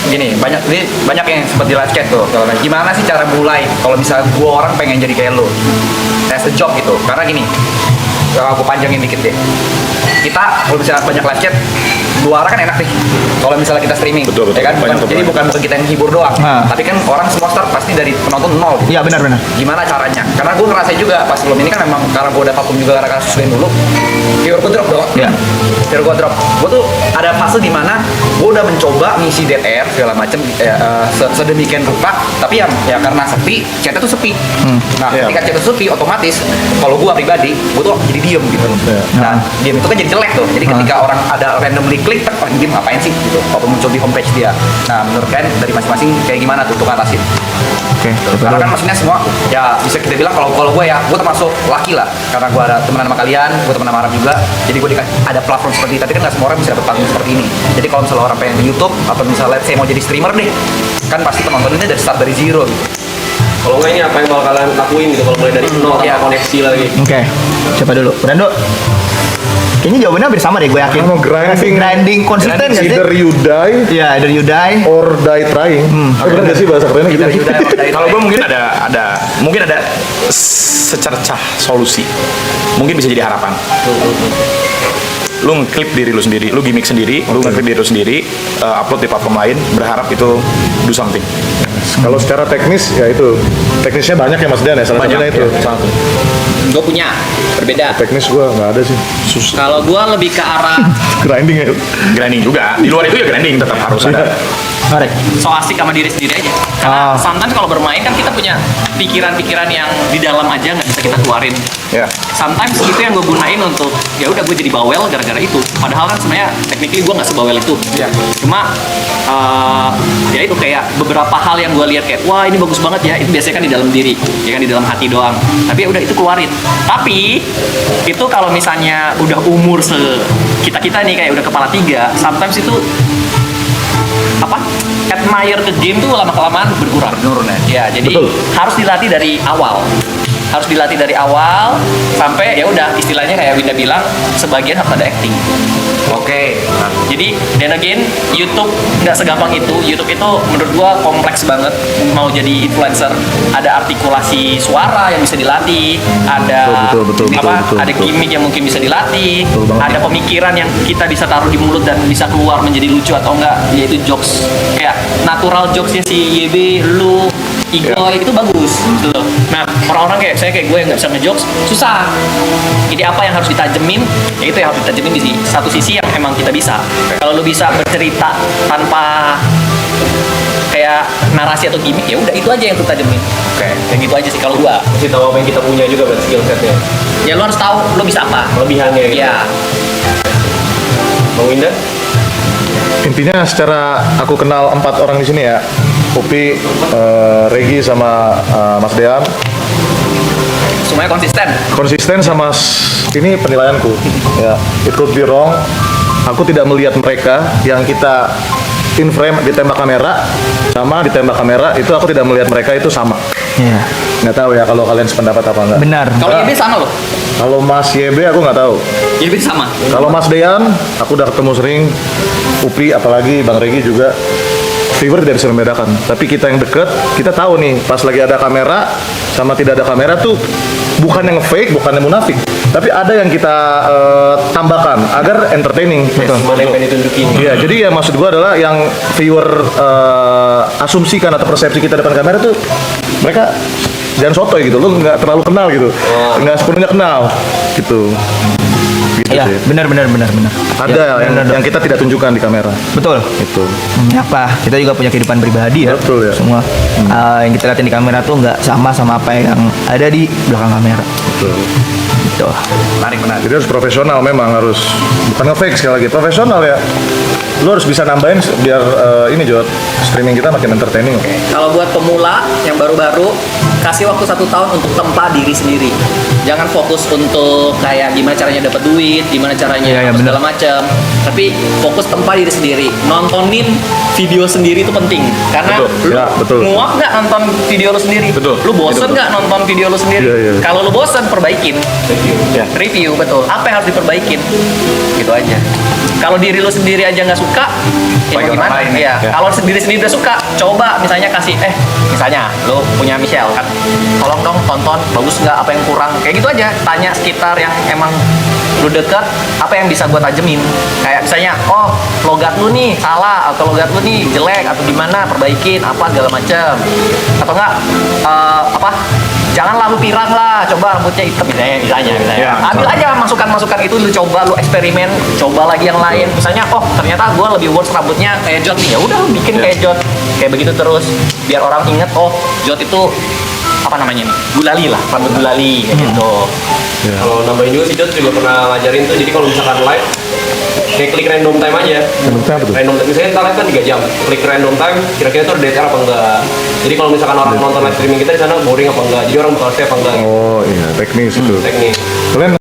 gini, banyak yang sempat di live chat tuh. Gimana sih cara mulai kalau misalnya gua orang pengen jadi kayak lu? As a job gitu. Karena gini, kalau aku panjangin dikit deh. Kita kalau misalnya banyak live chat, dua arah kan enak nih. Kalau misalnya kita streaming, betul. ya kan? Jadi bukan kita yang hibur doang, tapi kan orang semua start pasti dari penonton nol. Iya benar. Gimana caranya? Karena gue ngerasain juga pas sebelum ini kan memang karena gue udah vakum juga gara-gara sesuai dulu. Viewer gue drop dong. Iya. Viewer gue drop. Gue tuh ada fase di mana gue udah mencoba ngisi dead air segala macem sedemikian rupa, tapi ya karena sepi, chatnya tuh sepi. Nah, ketika chatnya sepi, otomatis kalau gue pribadi, gue tuh jadi diem gitu. Nah, diem itu kan jadi jelek tuh. Jadi ketika orang ada randomly klik, diem ngapain sih gitu. Apa muncul di homepage dia. Nah, menurut kalian dari masing-masing kayak gimana tuh untuk ngatasin? Oke. Karena kan maksudnya semua ya bisa kita bilang kalau gue ya, gue termasuk laki lah. Karena gue ada temenan sama kalian, gue temenan sama Arab juga. Jadi gue ada platform seperti ini. Tapi kan nggak semua orang bisa dapat platform seperti ini. Jadi kalau misalnya orang pengen di YouTube atau misalnya saya mau jadi streamer deh, kan pasti penontonnya dari start dari zero gitu. Kalau nggak ini apa yang bakal kalian lakuin gitu kalau mulai dari nol tanpa koneksi lagi? Oke. Siapa dulu? Brando. Kayaknya jawabannya hampir sama deh, gue yakin. Grinding konsisten nggak sih? Either you die, Iya, either you die or die trying. Bener nggak sih bahasa kerennya gitu? Kalau gue mungkin ada secercah solusi. Mungkin bisa jadi harapan. Lu ngeklip diri lu sendiri, lu gimmick sendiri, lu ngeklip diri lu sendiri, upload di platform lain, berharap itu do something. Kalau secara teknis ya itu teknisnya banyak ya Mas Dan ya, salah satunya itu. Gue punya berbeda. Teknis gua nggak ada sih. Kalau gue lebih ke arah Grinding ya. Grinding juga. Di luar itu ya grinding tetap harus ada. Marek. so asik sama diri sendiri aja. Karena sometimes kalau bermain kan kita punya pikiran-pikiran yang di dalam aja nggak bisa kita keluarin. Ya. Sometimes itu yang gue gunain untuk ya udah gue jadi bawel gara-gara itu. Padahal kan sebenarnya technically gue nggak sebawel itu. Cuma ya itu kayak beberapa hal yang gue lihat kayak wah ini bagus banget ya, itu biasanya kan di dalam diri, ya kan di dalam hati doang. Tapi ya udah itu keluarin. Tapi itu kalau misalnya udah umur kita nih kayak udah kepala 3, sometimes itu apa admire ke game tuh lama kelamaan berkurang. Menurun ya. Jadi harus dilatih dari awal. Sampai ya udah istilahnya kayak Winda bilang sebagian harus ada acting. Oke. Jadi dan again YouTube nggak segampang itu. YouTube itu menurut gua kompleks banget. Mau jadi influencer ada artikulasi suara yang bisa dilatih, ada ada gimmick yang mungkin bisa dilatih, ada pemikiran yang kita bisa taruh di mulut dan bisa keluar menjadi lucu atau enggak, yaitu jokes kayak natural jokesnya si YB, lu Igoy itu bagus gitu loh. Nah orang-orang kayak saya kayak gue yang nggak bisa ngejokes susah. Jadi apa yang harus ditajemin? Ya itu yang harus ditajemin di satu sisi yang emang kita bisa. Kalau lu bisa bercerita tanpa kayak narasi atau gimmick, ya udah itu aja yang lu tajemin. Kayak gitu aja sih kalau gua. Mesti tahu apa yang kita punya juga berarti skill setnya. Ya lu harus tahu lu bisa apa. Kelebihannya gitu. Ya. Bang Winda? Intinya secara aku kenal 4 orang di sini ya, Upi, Regi sama Mas Dean. Semuanya Konsisten sama ini penilaianku. Ya, it could be wrong. Aku tidak melihat mereka yang kita in frame ditembak kamera sama ditembak kamera itu aku tidak melihat mereka itu sama. Iya. Nggak tahu ya kalau kalian sependapat apa enggak. Benar. Kalau YB sama loh. Kalau Mas YB aku nggak tahu. YB sama. Kalau Mas Dean aku udah ketemu sering. Upi apalagi Bang Regi juga. Viewer tidak bisa membedakan, tapi kita yang deket, kita tahu nih pas lagi ada kamera sama tidak ada kamera tuh bukan yang fake, bukan yang munafik, tapi ada yang kita tambahkan agar entertaining. Mana yang pengen ditunjukin? Iya, jadi ya maksud gua adalah yang viewer asumsikan atau persepsi kita depan kamera tuh mereka jangan sotoy gitu, lu nggak terlalu kenal gitu, nggak sepenuhnya kenal gitu. Iya, benar. Ada ya, yang kita tidak tunjukkan di kamera. Betul. Itu. Apa? Kita juga punya kehidupan pribadi ya. Betul ya. Semua yang kita lihatin di kamera tuh nggak sama apa yang ada di belakang kamera. Betul. Gitu. Menarik. Jadi harus profesional, memang harus bukan nge-fake, sekali lagi profesional ya. Lu harus bisa nambahin biar ini Jod, streaming kita makin entertaining. Kalau buat pemula yang baru-baru, kasih waktu 1 tahun untuk tempa diri sendiri. Jangan fokus untuk kayak gimana caranya dapat duit, gimana caranya segala macam. Tapi fokus tempa diri sendiri. Nontonin video sendiri itu penting. Karena lu muak nggak nonton video lu sendiri? Lu bosen nggak nonton video lu sendiri? Kalau lu bosen, perbaikin. Review, betul. Apa yang harus diperbaikin? Gitu aja. Kalau diri lu sendiri aja nggak suka, ya gimana? Ya. Kalau diri sendiri udah suka, coba misalnya kasih misalnya lo punya Michelle kan, tolong dong tonton bagus nggak, apa yang kurang, kayak gitu aja. Tanya sekitar yang emang lu deket, apa yang bisa gue tajemin. Kayak misalnya, oh logat lu nih salah, atau logat lu nih jelek, atau gimana, perbaikin apa segala macem. Atau enggak jangan lampu pirang lah, coba rambutnya hitam misalnya. Ya, Ambil aja masukan-masukan itu, lu coba, lu eksperimen, coba lagi yang lain. Misalnya, oh ternyata gue lebih worth rambutnya kayak Jot nih, ya udah lu bikin kayak Jot, kayak begitu terus, biar orang inget, oh Jot itu apa namanya nih, gulali lah, rambut gulali kayak gitu. Kalau nambahin juga si Jot juga pernah ngajarin tuh, jadi kalau misalkan live kayak klik random time aja. Random time apa tuh? Random time, misalnya kita live kan 3 jam, klik random time, kira-kira itu ada DTR apa enggak. Jadi kalau misalkan orang nonton live streaming kita di sana boring apa enggak, jadi orang bakal stay apa enggak. Oh iya, teknis itu. Teknik. Kalian